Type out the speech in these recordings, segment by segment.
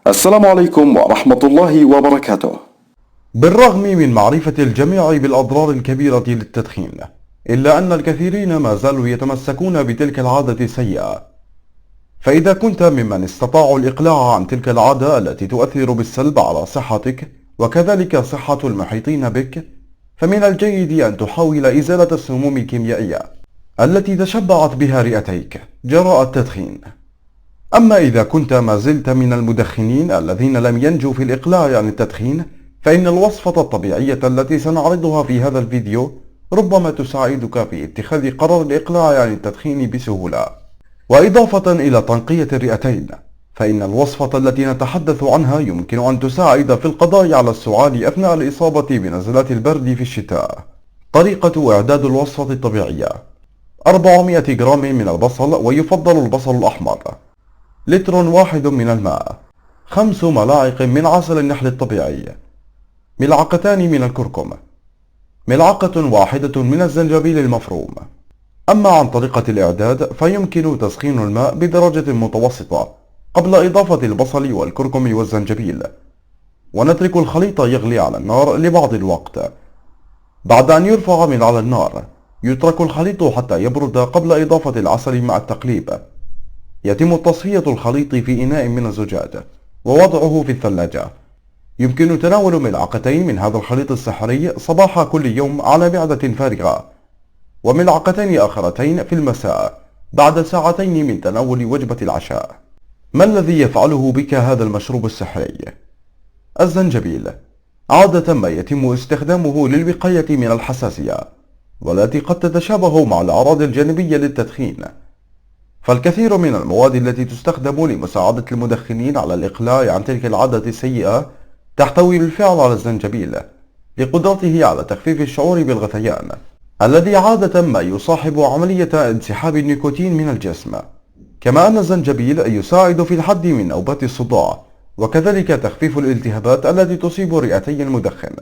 السلام عليكم ورحمة الله وبركاته. بالرغم من معرفة الجميع بالأضرار الكبيرة للتدخين، إلا أن الكثيرين ما زالوا يتمسكون بتلك العادة السيئة. فإذا كنت ممن استطاعوا الإقلاع عن تلك العادة التي تؤثر بالسلب على صحتك وكذلك صحة المحيطين بك، فمن الجيد أن تحاول إزالة السموم الكيميائية التي تشبعت بها رئتيك جراء التدخين. أما إذا كنت ما زلت من المدخنين الذين لم ينجوا في الإقلاع عن التدخين، فإن الوصفة الطبيعية التي سنعرضها في هذا الفيديو ربما تساعدك في اتخاذ قرار الإقلاع عن التدخين بسهولة. وإضافة إلى تنقية الرئتين، فإن الوصفة التي نتحدث عنها يمكن أن تساعد في القضاء على السعال أثناء الإصابة بنزلات البرد في الشتاء. طريقة إعداد الوصفة الطبيعية: 400 جرام من البصل، ويفضل البصل الأحمر، لتر واحد من الماء، 5 ملاعق من عسل النحل الطبيعي، ملعقتان من الكركم، ملعقة واحدة من الزنجبيل المفروم. أما عن طريقة الإعداد فيمكن تسخين الماء بدرجة متوسطة قبل إضافة البصل والكركم والزنجبيل، ونترك الخليط يغلي على النار لبعض الوقت. بعد أن يرفع من على النار يترك الخليط حتى يبرد قبل إضافة العسل مع التقليب. يتم تصفية الخليط في إناء من الزجاج ووضعه في الثلاجة. يمكن تناول ملعقتين من هذا الخليط السحري صباح كل يوم على معدة فارغة، وملعقتين آخرتين في المساء بعد ساعتين من تناول وجبة العشاء. ما الذي يفعله بك هذا المشروب السحري؟ الزنجبيل عادة ما يتم استخدامه للوقاية من الحساسية، والتي قد تتشابه مع الأعراض الجانبية للتدخين. فالكثير من المواد التي تستخدم لمساعدة المدخنين على الإقلاع عن تلك العادة السيئة تحتوي بالفعل على الزنجبيل، لقدرته على تخفيف الشعور بالغثيان الذي عادة ما يصاحب عملية انسحاب النيكوتين من الجسم. كما أن الزنجبيل يساعد في الحد من نوبات الصداع، وكذلك تخفيف الالتهابات التي تصيب رئتي المدخن.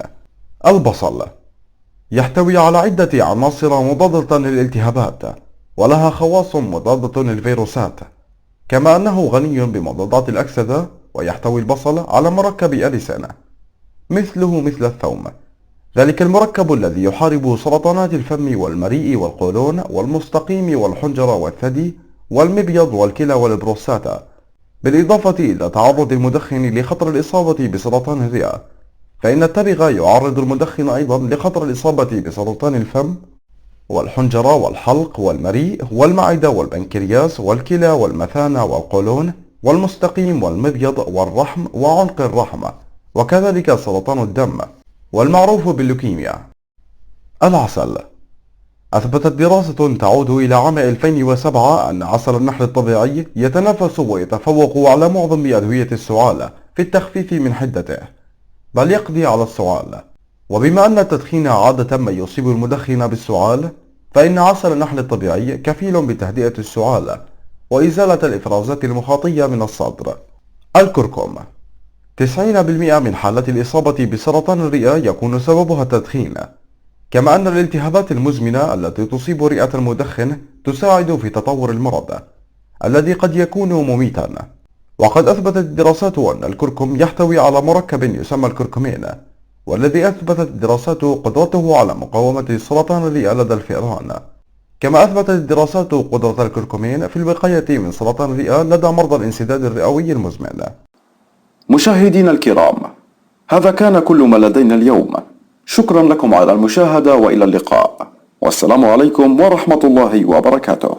البصل يحتوي على عدة عناصر مضادة للالتهابات، ولها خواص مضادة للفيروسات، كما أنه غني بمضادات الأكسدة. ويحتوي البصل على مركب أليسين مثله مثل الثوم، ذلك المركب الذي يحارب سرطانات الفم والمريء والقولون والمستقيم والحنجرة والثدي والمبيض والكلى والبروستاتا، بالإضافة إلى تعرض المدخن لخطر الإصابة بسرطان الرئة، فإن التبغ يعرض المدخن أيضا لخطر الإصابة بسرطان الفم والحنجرة والحلق والمريء والمعدة والبنكرياس والكلى والمثانة والقولون والمستقيم والمبيض والرحم وعنق الرحم، وكذلك سرطان الدم والمعروف باللوكيميا. العسل أثبتت دراسة تعود إلى عام 2007 أن عسل النحل الطبيعي يتنافس ويتفوق على معظم أدوية السعال في التخفيف من حدته، بل يقضي على السعال. وبما أن التدخين عادة ما يصيب المدخن بالسعال، فإن عسل النحل الطبيعي كفيل بتهدئة السعال وإزالة الإفرازات المخاطية من الصدر. الكركم 90% من حالات الإصابة بسرطان الرئة يكون سببها التدخين، كما أن الالتهابات المزمنة التي تصيب رئة المدخن تساعد في تطور المرض الذي قد يكون مميتا. وقد أثبتت الدراسات أن الكركم يحتوي على مركب يسمى الكركمين، والذي أثبتت الدراسات قدرته على مقاومة سرطان الرئة لدى الفئران. كما أثبتت الدراسات قدرة الكركمين في الوقاية من سرطان الرئة لدى مرضى الانسداد الرئوي المزمن. مشاهدينا الكرام، هذا كان كل ما لدينا اليوم. شكرا لكم على المشاهدة، وإلى اللقاء، والسلام عليكم ورحمة الله وبركاته.